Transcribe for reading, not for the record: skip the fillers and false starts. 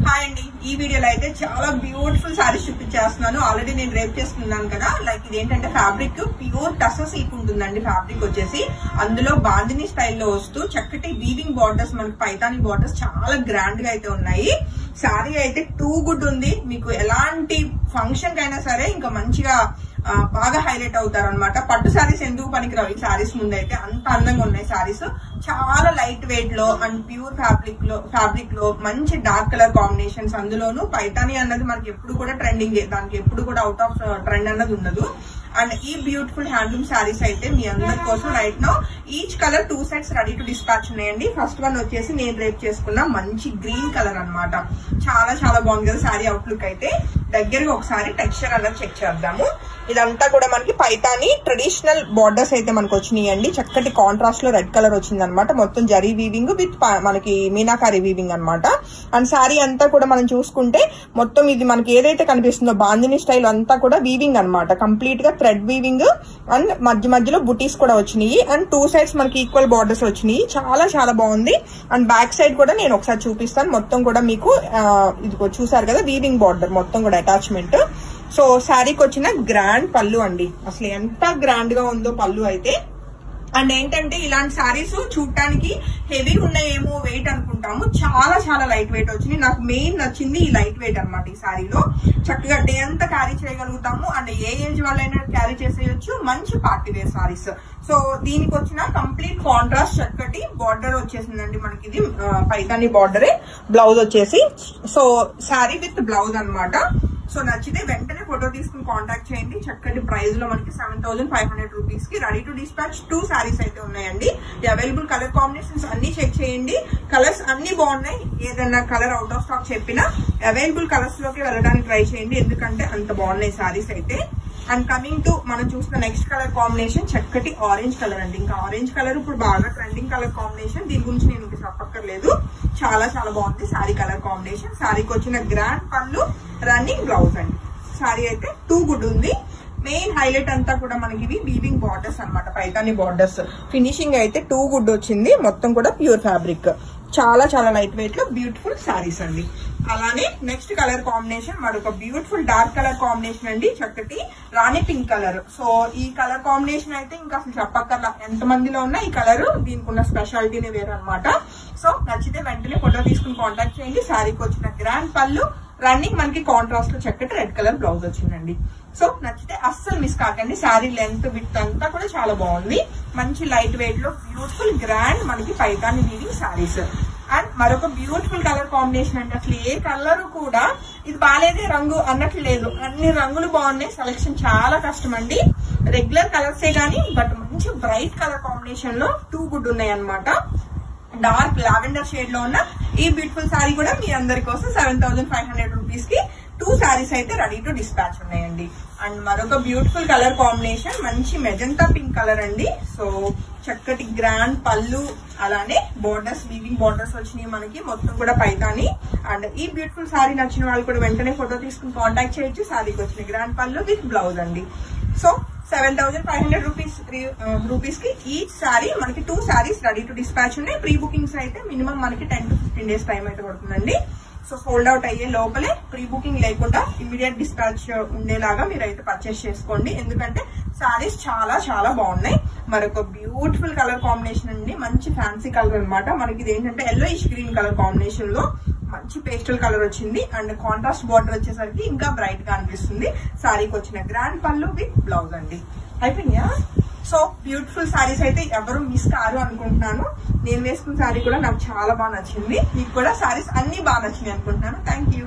Hi అండి, ఈ వీడియోలో అయితే చాలా బ్యూటిఫుల్ సారీస్ చూపించేస్తున్నాను. ఆల్రెడీ నేను రేప్ చేస్తున్నాను కదా. లైక్ ఇది ఏంటంటే ఫ్యాబ్రిక్ ప్యూర్ టసర్ సిల్క్ ఉంటుందండి. ఫ్యాబ్రిక్ వచ్చేసి అందులో బాందిని స్టైల్లో వస్తూ చక్కటి వీవింగ్ బార్డర్స్, మనకి పైతాని బార్డర్స్ చాలా గ్రాండ్ గా అయితే ఉన్నాయి. సారీ అయితే టూ గుడ్ ఉంది. మీకు ఎలాంటి ఫంక్షన్ కైనా సరే ఇంకా మంచిగా బాగా హైలైట్ అవుతారు అనమాట. పట్టు సారీస్ ఎందుకు పనికిరావు ఈ సారీస్ ముందైతే, అంత అందంగా ఉన్నాయి సారీస్. చాలా లైట్ వెయిట్ లో అండ్ ప్యూర్ ఫ్యాబ్రిక్ లో మంచి డార్క్ కలర్ కాంబినేషన్స్. అందులోనూ పైతాని అన్నది మనకి ఎప్పుడు కూడా ట్రెండింగ్, దానికి ఎప్పుడు కూడా అవుట్ ఆఫ్ ట్రెండ్ అన్నది ఉండదు. అండ్ ఈ బ్యూటిఫుల్ హ్యాండ్లూమ్ సారీస్ అయితే మీ అందరి కోసం right know each colour 2 sets ready to dispatch ఉన్నాయండి. ఫస్ట్ వన్ వచ్చేసి నేను రేప్ చేసుకున్న మంచి గ్రీన్ కలర్ అన్నమాట. చాలా చాలా బాగుంది కదా సారీ అవుట్లుక్ అయితే. దగ్గరగా ఒకసారి టెక్స్చర్ అన్నది చెక్ చేద్దాము. ఇదంతా కూడా మనకి పైతాని ట్రెడిషనల్ బార్డర్స్ అయితే మనకు వచ్చినాయండి. చక్కటి కాంట్రాస్ట్ లో రెడ్ కలర్ వచ్చింది అనమాట. మొత్తం జరీ వీవింగ్ విత్ మనకి మీనాకారి వీవింగ్ అనమాట. అండ్ సారీ అంతా కూడా మనం చూసుకుంటే మొత్తం ఇది మనకి ఏదైతే కనిపిస్తుందో బాందిని స్టైల్ అంతా కూడా వీవింగ్ అనమాట. కంప్లీట్ గా థ్రెడ్ వీవింగ్ అండ్ మధ్యలో బుటీస్ కూడా వచ్చినాయి. అండ్ 2 sides మనకి ఈక్వల్ బార్డర్స్ వచ్చినాయి. చాలా చాలా బాగుంది. అండ్ బ్యాక్ సైడ్ కూడా నేను ఒకసారి చూపిస్తాను. మొత్తం కూడా మీకు ఇది చూసారు కదా వీవింగ్ బార్డర్ మొత్తం కూడా అటాచ్మెంట్. సో శారీకి వచ్చిన గ్రాండ్ పళ్ళు అండి. అసలు ఎంత గ్రాండ్ గా ఉందో పళ్ళు అయితే. అండ్ ఏంటంటే ఇలాంటి సారీస్ చూడటానికి హెవీ ఉన్నాయేమో వెయిట్ అనుకుంటాము, చాలా చాలా లైట్ వెయిట్ వచ్చినాయి. నాకు మెయిన్ నచ్చింది ఈ లైట్ వెయిట్ అనమాట. ఈ సారీలో చక్కగా డే అంతా క్యారీ చేయగలుగుతాము. అండ్ ఏ ఏజ్ వాళ్ళైనా క్యారీ చేసేయచ్చు. మంచి పార్టీ వేర్ సారీస్. సో దీనికి వచ్చిన కంప్లీట్ కాంట్రాస్ట్ చక్కటి బార్డర్ వచ్చేసిందండి మనకి. ఇది పైతాని బార్డరే, బ్లౌజ్ వచ్చేసి సో సారీ విత్ బ్లౌజ్ అనమాట. సో నచ్చితే వెంటనే ఫోటో తీసుకుని కాంటాక్ట్ చేయండి. చక్కటి ప్రైస్ లో మనకి 7,500 రూపీస్ కి రెడీ టు డిస్పాచ్ 2 సారీస్ అయితే ఉన్నాయండి. అవైలబుల్ కలర్ కాంబినేషన్స్ అన్ని చెక్ చేయండి. కలర్స్ అన్ని బాగున్నాయి. ఏదైనా కలర్ అవుట్ ఆఫ్ స్టాక్ చెప్పినా అవైలబుల్ కలర్స్ లోకి వెళ్ళడానికి ట్రై చేయండి, ఎందుకంటే అంత బాగున్నాయి సారీస్ అయితే. అండ్ కమింగ్ టు మనం చూసిన నెక్స్ట్ కలర్ కాంబినేషన్ చక్కటి ఆరెంజ్ కలర్ అండి. ఇంకా ఆరెంజ్ కలర్ ఇప్పుడు బాగా ట్రెండింగ్ కలర్ కాంబినేషన్. దీని గురించి నేను ఇంకా చెప్పక్కర్లేదు. చాలా చాలా బాగుంది సారీ కలర్ కాంబినేషన్. సారీకి వచ్చిన గ్రాండ్ పళ్ళు, రన్నింగ్ బ్లౌజ్ అండి. సారీ అయితే టూ గుడ్ ఉంది. మెయిన్ హైలైట్ అంతా కూడా మనకి వీవింగ్ బార్డర్స్ అనమాట. పైతాని బార్డర్స్ ఫినిషింగ్ అయితే టూ గుడ్ వచ్చింది. మొత్తం కూడా ప్యూర్ ఫ్యాబ్రిక్. చాలా చాలా లైట్ వెయిట్ లో బ్యూటిఫుల్ సారీస్ అండి. అలానే నెక్స్ట్ కలర్ కాంబినేషన్ మరొక బ్యూటిఫుల్ డార్క్ కలర్ కాంబినేషన్ అండి. చక్కటి రాణి పింక్ కలర్. సో ఈ కలర్ కాంబినేషన్ అయితే ఇంకా అసలు చెప్పక్కర్లా, ఎంత మందిలో ఉన్నా ఈ కలర్ దీనికి ఉన్న స్పెషాలిటీనే వేరు అనమాట. సో నచ్చితే వెంటనే ఫోటో తీసుకుని కాంటాక్ట్ చేయండి. సారీకి వచ్చిన గ్రాండ్ పళ్ళు, రన్నింగ్ మనకి కాంట్రాస్ట్ లో చక్కటి రెడ్ కలర్ బ్లౌజ్ వచ్చిందండి. సో నచ్చితే అస్సలు మిస్ కాకండి. శారీ లెంత్ విత్ అంతా కూడా చాలా బాగుంది. మంచి లైట్ వెయిట్ లో బ్యూటిఫుల్ గ్రాండ్ మనకి పైతాని వీవింగ్ సారీస్. అండ్ మరొక బ్యూటిఫుల్ కలర్ కాంబినేషన్ అండి. అసలు ఏ కలర్ కూడా ఇది బాగాలేదే రంగు అన్నట్లు లేదు, అన్ని రంగులు బాగున్నాయి. సెలెక్షన్ చాలా కష్టం అండి. రెగ్యులర్ కలర్సే గానీ బట్ మంచి బ్రైట్ కలర్ కాంబినేషన్ లో టూ గుడ్ ఉన్నాయి అనమాట. డార్క్ లావెండర్ షేడ్ లో ఉన్న ఈ బ్యూటిఫుల్ సారీ కూడా మీ అందరి కోసం 7,500 రూపీస్ కి 2 సారీస్ అయితే రెడీ టు డిస్పాచ్ ఉన్నాయండి. అండ్ మరొక బ్యూటిఫుల్ కలర్ కాంబినేషన్ మంచి మెజంతా పింక్ కలర్ అండి. సో చక్కటి గ్రాండ్ పళ్ళు, అలానే బోర్డర్స్ వీవింగ్ బోర్డర్స్ వచ్చినాయి మనకి. మొత్తం కూడా పైతాని. అండ్ ఈ బ్యూటిఫుల్ సారీ నచ్చిన వాళ్ళు కూడా వెంటనే ఫోటో తీసుకుని కాంటాక్ట్ చేయొచ్చు. సారీకి వచ్చిన గ్రాండ్ పళ్ళు విత్ బ్లౌజ్ అండి. సో 7,500 రూపీస్ కి ఈచ్ సారీ మనకి 2 సారీస్ రెడీ టు డిస్పాచ్ ఉన్నాయి. ప్రీ బుకింగ్స్ అయితే మినిమం మనకి 10 to 15 days టైం అయితే పడుతుందండి. సో సోల్డ్ అవుట్ అయ్యే లోపలే ప్రీ బుకింగ్ లేకుండా ఇమీడియట్ డిస్పాచ్ ఉండేలాగా మీరు అయితే పర్చేస్ చేసుకోండి, ఎందుకంటే సారీస్ చాలా చాలా బాగున్నాయి. మరొక బ్యూటిఫుల్ కలర్ కాంబినేషన్ అండి. మంచి ఫ్యాన్సీ కలర్ అనమాట. మనకి ఇది ఏంటంటే ఎల్లోయిష్ గ్రీన్ కలర్ కాంబినేషన్ లో మంచి పేస్టల్ కలర్ వచ్చింది. అండ్ కాంట్రాస్ట్ బార్డర్ వచ్చేసరికి ఇంకా బ్రైట్ గా అనిపిస్తుంది. సారీకి వచ్చిన గ్రాండ్ పళ్ళు విత్ బ్లౌజ్ అండి. అయిపోయిందా? సో బ్యూటిఫుల్ సారీస్ అయితే ఎవరు మిస్ కారు అనుకుంటున్నాను. నేను వేసుకున్న సారీ కూడా నాకు చాలా బాగా నచ్చింది. మీకు కూడా సారీస్ అన్ని బాగా నచ్చినాయి అనుకుంటున్నాను. Thank you.